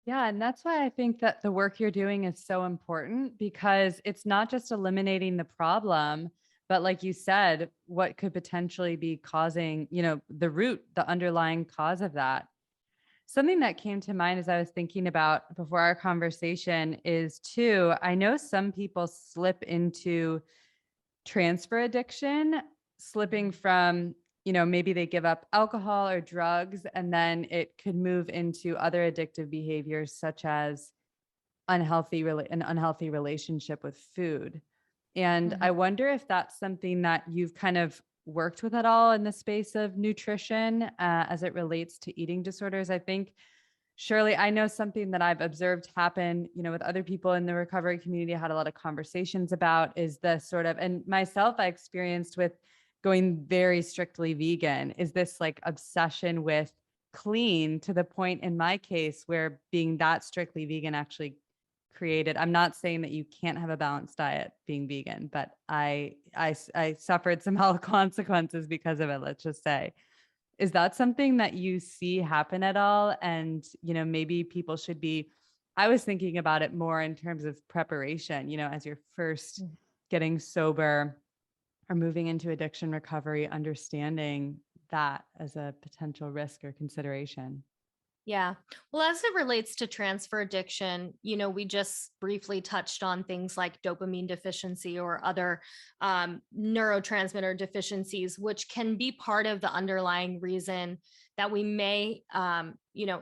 Speaker 3: Yeah, and that's why I think that the work you're doing is so important, because it's not just eliminating the problem, but like you said, what could potentially be causing, the root, the underlying cause of that. Something that came to mind as I was thinking about before our conversation is too, I know some people slip into transfer addiction, slipping from, maybe they give up alcohol or drugs, and then it could move into other addictive behaviors such as an unhealthy relationship with food. And
Speaker 2: Mhm.
Speaker 3: I wonder if that's something that you've kind of worked with at all in the space of nutrition, as it relates to eating disorders. I think, surely, I know something that I've observed happen, with other people in the recovery community, I had a lot of conversations about, is the sort of, and myself, I experienced with going very strictly vegan, is this like obsession with clean, to the point in my case where being that strictly vegan actually created, I'm not saying that you can't have a balanced diet being vegan, but I suffered some health consequences because of it, let's just say. Is that something that you see happen at all? And, maybe people should be, I was thinking about it more in terms of preparation, as you're first
Speaker 2: Mhm.
Speaker 3: getting sober or moving into addiction recovery, understanding that as a potential risk or consideration.
Speaker 2: Yeah. Well, as it relates to transfer addiction, we just briefly touched on things like dopamine deficiency or other neurotransmitter deficiencies, which can be part of the underlying reason that we may,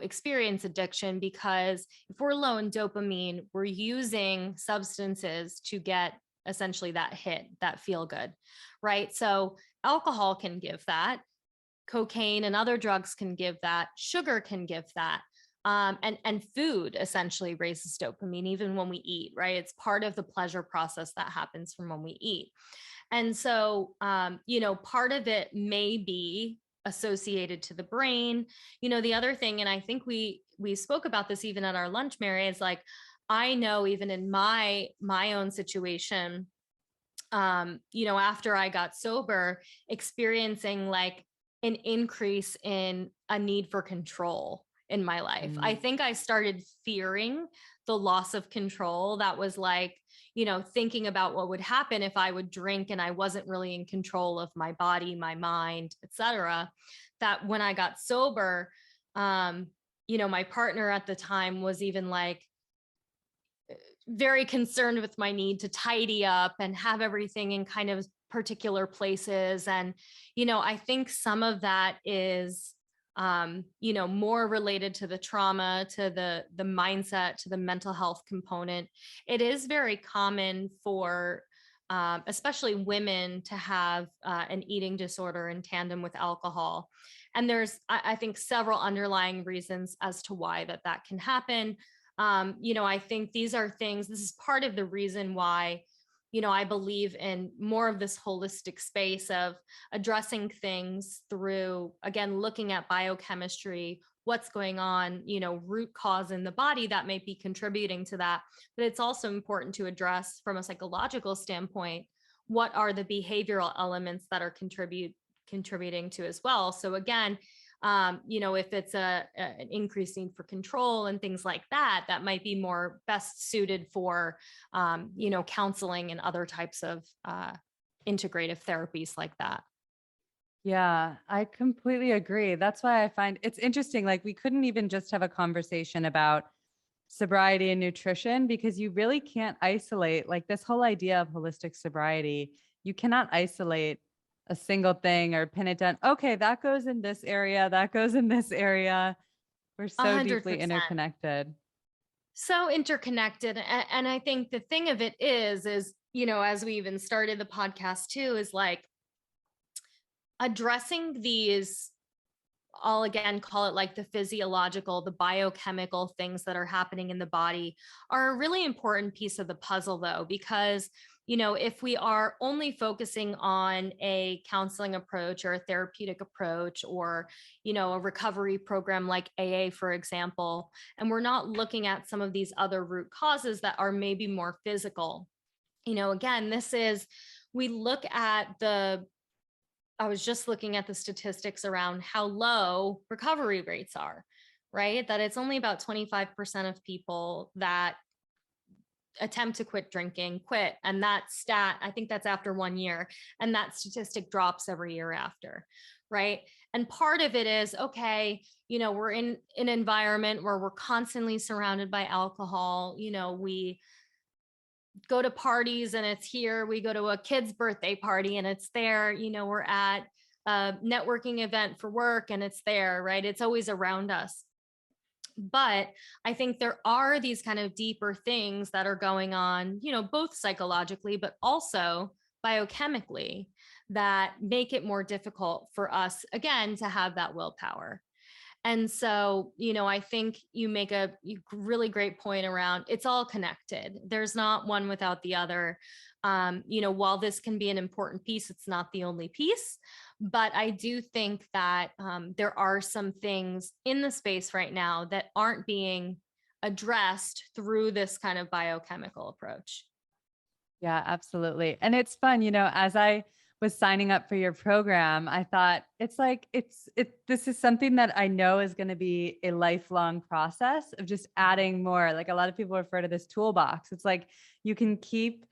Speaker 2: experience addiction. Because if we're low in dopamine, we're using substances to get essentially that hit, that feel good, right? So alcohol can give that, cocaine and other drugs can give that, sugar can give that. And food essentially raises dopamine even when we eat, right? It's part of the pleasure process that happens from when we eat. And so, part of it may be associated to the brain. The other thing, and I think we spoke about this even at our lunch, Mary, is like, I know even in my own situation, after I got sober, experiencing like an increase in a need for control in my life. I
Speaker 3: Mm.
Speaker 2: think I started fearing the loss of control that was like, thinking about what would happen if I would drink and I wasn't really in control of my body, my mind, etc. That when I got sober, my partner at the time was even like, very concerned with my need to tidy up and have everything in kind of particular places. And, I think some of that is, more related to the trauma, to the mindset, to the mental health component. It is very common for especially women to have an eating disorder in tandem with alcohol. And there's, I think, several underlying reasons as to why that can happen. I think these are things, this is part of the reason why, I believe in more of this holistic space of addressing things through, again, looking at biochemistry, what's going on, root cause in the body that may be contributing to that. But it's also important to address from a psychological standpoint, what are the behavioral elements that are contributing to as well. So again, if it's an increased need for control and things like that, that might be more best suited for, counseling and other types of integrative therapies like that.
Speaker 3: Yeah, I completely agree. That's why I find it's interesting. Like, we couldn't even just have a conversation about sobriety and nutrition, because you really can't isolate, like, this whole idea of holistic sobriety. You cannot isolate a single thing or pin it down. Okay, that goes in this area, that goes in this area. We're so deeply
Speaker 2: 100%.
Speaker 3: interconnected.
Speaker 2: So interconnected. And I think the thing of it is, as we even started the podcast too, is like addressing these, I'll again call it like the physiological, the biochemical things that are happening in the body are a really important piece of the puzzle, though, because, if we are only focusing on a counseling approach or a therapeutic approach or, a recovery program like AA, for example, and we're not looking at some of these other root causes that are maybe more physical, again, we look at I was just looking at the statistics around how low recovery rates are, right? That it's only about 25% of people that attempt to quit drinking, quit. And that stat, I think that's after 1 year. And that statistic drops every year after, right? And part of it is, okay, we're in an environment where we're constantly surrounded by alcohol. We go to parties and it's here. We go to a kid's birthday party and it's there. We're at a networking event for work and it's there, right? It's always around us. But I think there are these kind of deeper things that are going on, both psychologically, but also biochemically, that make it more difficult for us, again, to have that willpower. And so, I think you make a really great point around it's all connected. There's not one without the other. While this can be an important piece, it's not the only piece. But I do think that there are some things in the space right now that aren't being addressed through this kind of biochemical approach.
Speaker 3: Yeah, absolutely. And it's fun, as I was signing up for your program, I thought this is something that I know is going to be a lifelong process of just adding more. Like a lot of people refer to this toolbox. It's like you can keep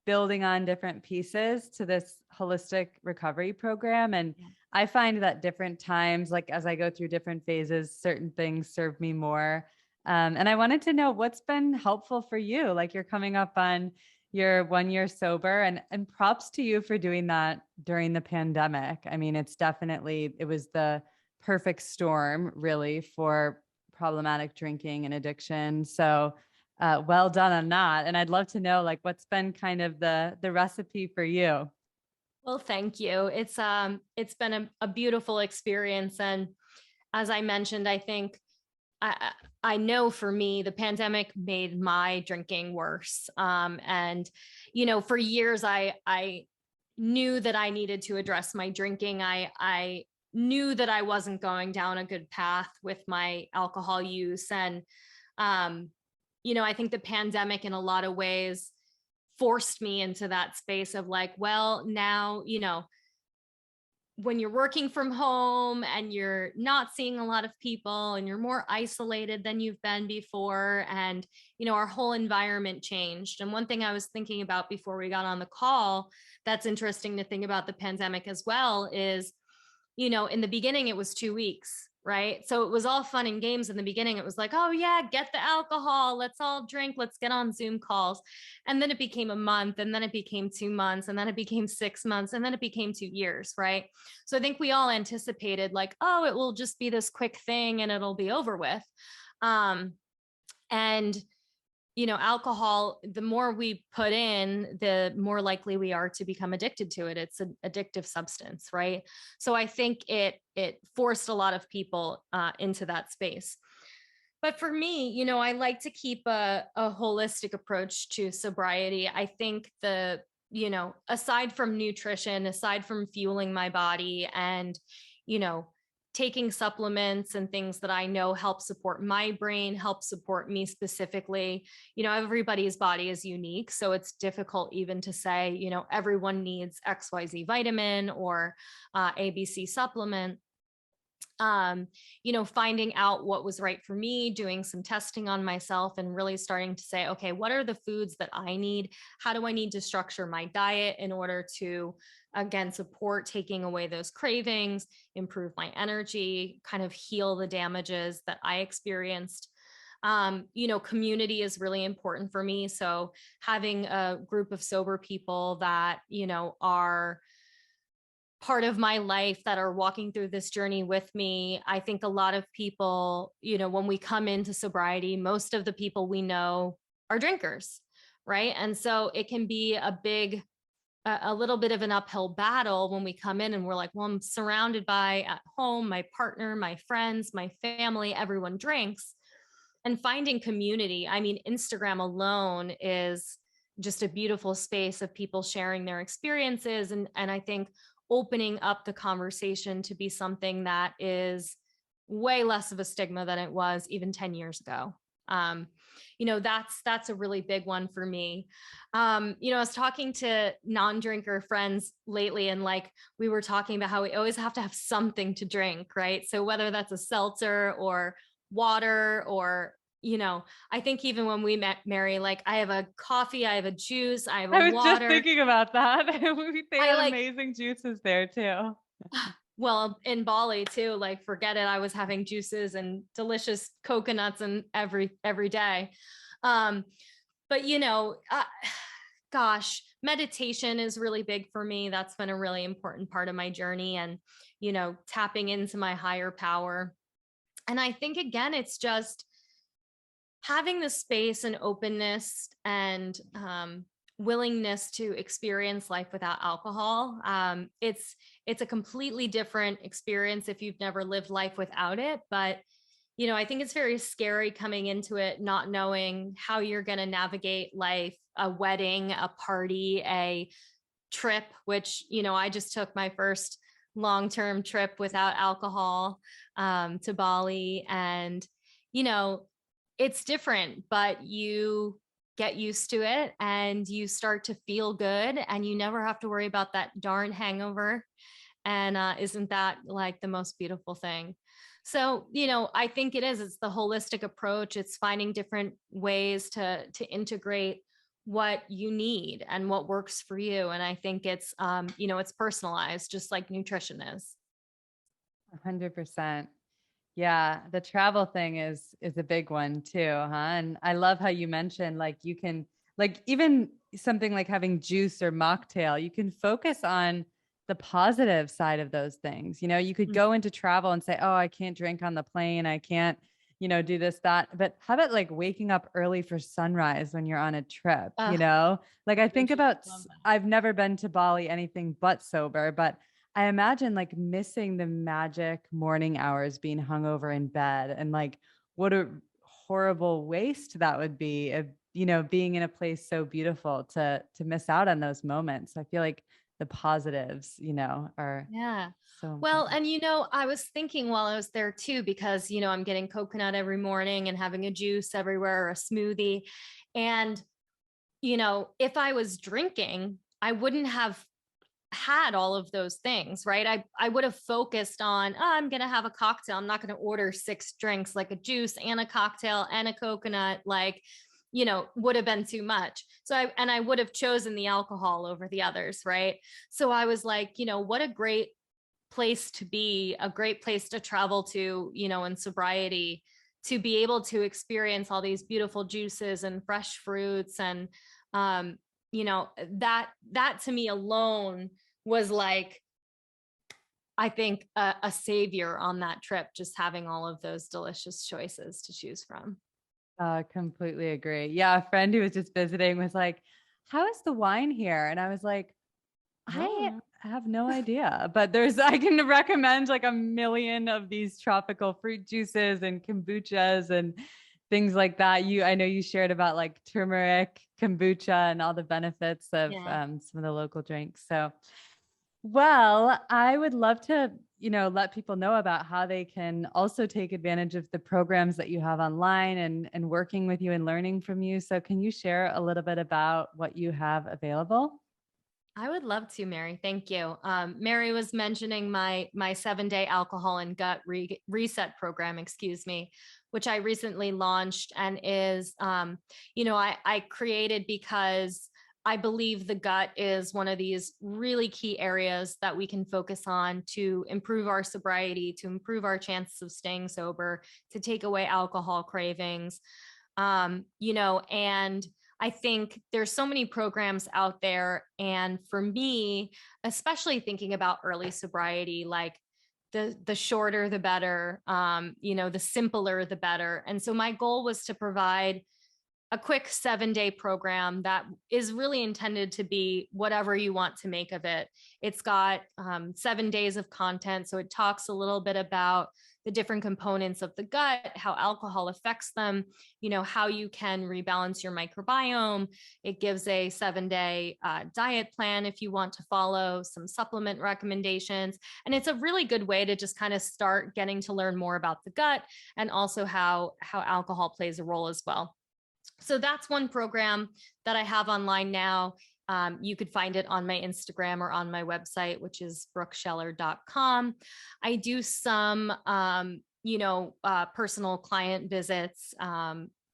Speaker 3: building on different pieces to this holistic recovery program. And I find that different times, like as I go through different phases, certain things serve me more. And I wanted to know what's been helpful for you. Like you're coming up on your 1 year sober, and props to you for doing that during the pandemic. I mean, it was the perfect storm really for problematic drinking and addiction. So well done on that. And I'd love to know like what's been kind of the recipe for you.
Speaker 2: Well, thank you. It's been a beautiful experience. And as I mentioned, I think I know for me, the pandemic made my drinking worse. And, for years, I knew that I needed to address my drinking. I knew that I wasn't going down a good path with my alcohol use. And, I think the pandemic in a lot of ways forced me into that space of like, well, now, when you're working from home and you're not seeing a lot of people and you're more isolated than you've been before, and our whole environment changed. And one thing I was thinking about before we got on the call that's interesting to think about the pandemic as well is, in the beginning it was 2 weeks, right? So it was all fun and games in the beginning. It was like, oh yeah, get the alcohol, let's all drink, let's get on Zoom calls. And then it became a month, and then it became 2 months, and then it became 6 months, and then it became 2 years, right? So I think we all anticipated like, oh, it will just be this quick thing and it'll be over with. And alcohol, the more we put in, the more likely we are to become addicted to it. It's an addictive substance, right? So I think it forced a lot of people into that space. But for me, I like to keep a holistic approach to sobriety. I think aside from nutrition, aside from fueling my body and, taking supplements and things that I know help support my brain, help support me specifically. Everybody's body is unique. So it's difficult even to say, everyone needs XYZ vitamin or ABC supplement. Finding out what was right for me, doing some testing on myself and really starting to say, okay, what are the foods that I need? How do I need to structure my diet in order to, again, support taking away those cravings, improve my energy, kind of heal the damages that I experienced. Community is really important for me. So having a group of sober people that, are part of my life, that are walking through this journey with me. I think a lot of people, when we come into sobriety, most of the people we know are drinkers, right? And so it can be a little bit of an uphill battle when we come in and we're like, well, I'm surrounded by at home, my partner, my friends, my family, everyone drinks. And finding community, I mean, Instagram alone is just a beautiful space of people sharing their experiences. And I think opening up the conversation to be something that is way less of a stigma than it was even 10 years ago. That's a really big one for me. I was talking to non-drinker friends lately, and like we were talking about how we always have to have something to drink, right? So whether that's a seltzer or water or I think even when we met, Mary, like I have a coffee, I have a juice, I have a
Speaker 3: I was just
Speaker 2: water.
Speaker 3: thinking about that. They
Speaker 2: I
Speaker 3: had
Speaker 2: like,
Speaker 3: amazing juices there too.
Speaker 2: well, in Bali too, like forget it. I was having juices and delicious coconuts and every day. Um, but gosh, meditation is really big for me. That's been a really important part of my journey, and tapping into my higher power. And I think again, it's just having the space and openness and willingness to experience life without alcohol. It's a completely different experience if you've never lived life without it. But I think it's very scary coming into it, not knowing how you're going to navigate life, a wedding, a party, a trip, which I just took my first long-term trip without alcohol to Bali, and you know it's different, but you get used to it and you start to feel good and you never have to worry about that darn hangover. And isn't that like the most beautiful thing? So, I think it's the holistic approach. It's finding different ways to integrate what you need and what works for you. And I think it's personalized, just like nutrition is.
Speaker 3: 100%. Yeah, the travel thing is a big one too, huh? And I love how you mentioned like you can like even something like having juice or mocktail, you can focus on the positive side of those things. You could go into travel and say, "Oh, I can't drink on the plane. I can't, do this that." But how about like waking up early for sunrise when you're on a trip,
Speaker 2: Uh,
Speaker 3: Like I think about
Speaker 2: love that.
Speaker 3: I've never been to Bali anything but sober, but I imagine like missing the magic morning hours being hungover in bed and like what a horrible waste that would be of, being in a place so beautiful to miss out on those moments. I feel like the positives, are
Speaker 2: Yeah.
Speaker 3: so
Speaker 2: Well,
Speaker 3: important.
Speaker 2: and I was thinking while I was there too, because I'm getting coconut every morning and having a juice everywhere or a smoothie. And, if I was drinking, I wouldn't have had all of those things, right? I would have focused on, oh, I'm going to have a cocktail. I'm not going to order 6 drinks, like a juice and a cocktail and a coconut, like, would have been too much. So I would have chosen the alcohol over the others, right? So I was like, what a great place to be, a great place to travel to, in sobriety, to be able to experience all these beautiful juices and fresh fruits. And, um, that to me alone was like, I think a savior on that trip, just having all of those delicious choices to choose from.
Speaker 3: Completely agree. Yeah, a friend who was just visiting was like, "How is the wine here?" And I was like, I
Speaker 2: Oh,
Speaker 3: have no idea, but I can recommend like a million of these tropical fruit juices and kombuchas and things like that. I know you shared about like turmeric kombucha and all the benefits of
Speaker 2: yeah.
Speaker 3: some of the local drinks. So, well, I would love to, let people know about how they can also take advantage of the programs that you have online and working with you and learning from you. So, can you share a little bit about what you have available?
Speaker 2: I would love to, Mary. Thank you. Mary was mentioning my 7-day alcohol and gut reset program, excuse me, which I recently launched and is, I created because I believe the gut is one of these really key areas that we can focus on to improve our sobriety, to improve our chances of staying sober, to take away alcohol cravings, and I think there's so many programs out there. And for me, especially thinking about early sobriety, like the shorter, the better, the simpler, the better. And so my goal was to provide a quick 7-day program that is really intended to be whatever you want to make of it. It's got 7 days of content. So it talks a little bit about the different components of the gut, how alcohol affects them, how you can rebalance your microbiome. It gives a 7-day diet plan if you want to follow, some supplement recommendations. And it's a really good way to just kind of start getting to learn more about the gut, and also how alcohol plays a role as well. So that's one program that I have online now. You could find it on my Instagram or on my website, which is brookescheller.com. I do some, personal client visits,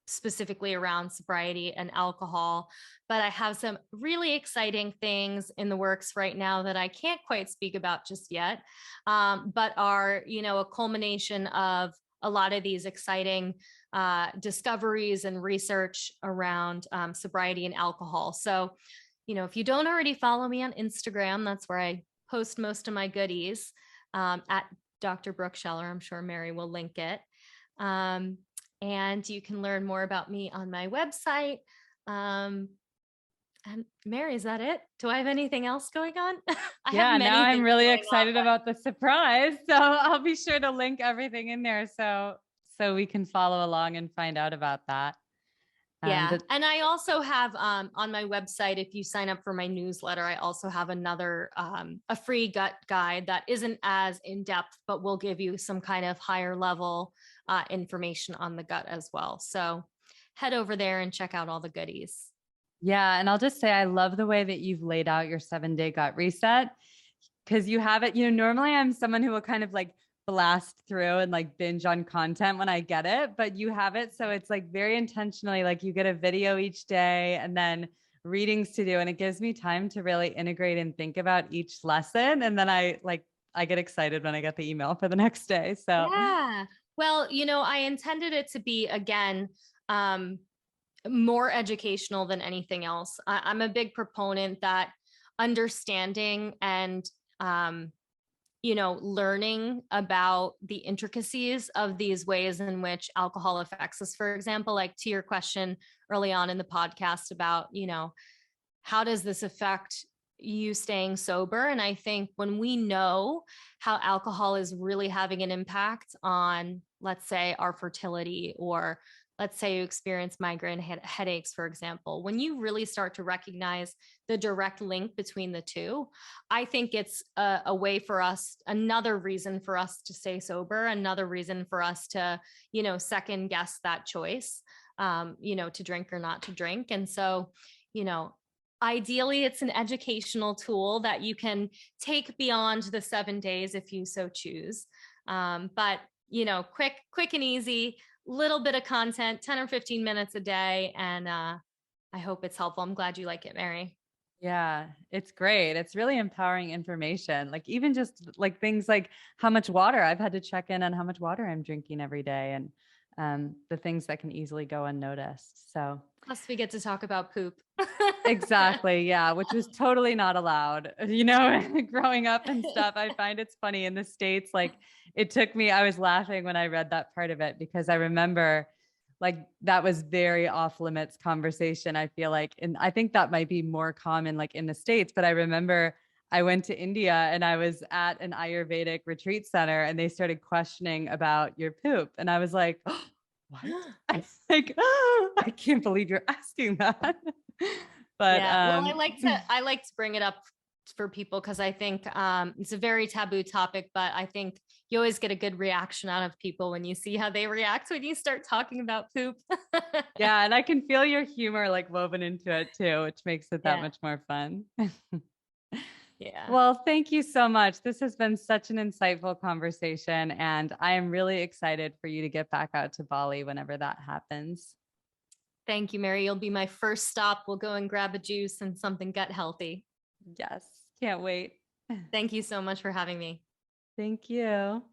Speaker 2: specifically around sobriety and alcohol. But I have some really exciting things in the works right now that I can't quite speak about just yet, but are, a culmination of a lot of these exciting discoveries and research around sobriety and alcohol. So, if you don't already follow me on Instagram, that's where I post most of my goodies, at Dr. Brooke Scheller. I'm sure Mary will link it. And you can learn more about me on my website. And Mary, is that it? Do I have anything else going on? I
Speaker 3: Yeah,
Speaker 2: have many
Speaker 3: now I'm
Speaker 2: things
Speaker 3: really
Speaker 2: going
Speaker 3: excited
Speaker 2: on,
Speaker 3: about the surprise. So I'll be sure to link everything in there so we can follow along and find out about that.
Speaker 2: Yeah. And I also have on my website, if you sign up for my newsletter, I also have another a free gut guide that isn't as in depth, but will give you some kind of higher level information on the gut as well. So head over there and check out all the goodies.
Speaker 3: Yeah. And I'll just say, I love the way that you've laid out your 7-day gut reset, because you have it, normally I'm someone who will kind of like blast through and like binge on content when I get it, but you have it. So it's like very intentionally, like you get a video each day and then readings to do. And it gives me time to really integrate and think about each lesson. And then I get excited when I get the email for the next day. So
Speaker 2: yeah. Well, I intended it to be, again, more educational than anything else. I'm a big proponent that understanding and, learning about the intricacies of these ways in which alcohol affects us. For example, like to your question early on in the podcast about, how does this affect you staying sober? And I think when we know how alcohol is really having an impact on, let's say, our fertility, or let's say you experience migraine headaches, for example, when you really start to recognize the direct link between the two, I think it's a way for us, another reason for us to stay sober, another reason for us to, second guess that choice, to drink or not to drink. And so, ideally, it's an educational tool that you can take beyond the 7 days if you so choose. But, quick and easy, little bit of content, 10 or 15 minutes a day. And I hope it's helpful. I'm glad you like it, Mary.
Speaker 3: yeah, it's great. It's really empowering information. Like even just like things like how much water I've had to check in on how much water I'm drinking every day, and the things that can easily go unnoticed. So
Speaker 2: Plus, we get to talk about poop.
Speaker 3: exactly. Yeah. Which was totally not allowed, growing up and stuff. I find it's funny in the States. Like I was laughing when I read that part of it, because I remember like that was very off limits conversation. I feel like, and I think that might be more common like in the States, but I remember I went to India and I was at an Ayurvedic retreat center and they started questioning about your poop. And I was like, oh, what? I like, oh, I can't believe you're asking that. But
Speaker 2: yeah, well, I like to bring it up for people because I think it's a very taboo topic, but I think you always get a good reaction out of people when you see how they react when you start talking about poop.
Speaker 3: yeah, and I can feel your humor like woven into it too, which makes it that much more fun.
Speaker 2: Yeah.
Speaker 3: Well, thank you so much. This has been such an insightful conversation, and I am really excited for you to get back out to Bali whenever that happens.
Speaker 2: Thank you, Mary. You'll be my first stop. We'll go and grab a juice and something gut healthy.
Speaker 3: Yes, can't wait.
Speaker 2: Thank you so much for having me.
Speaker 3: Thank you.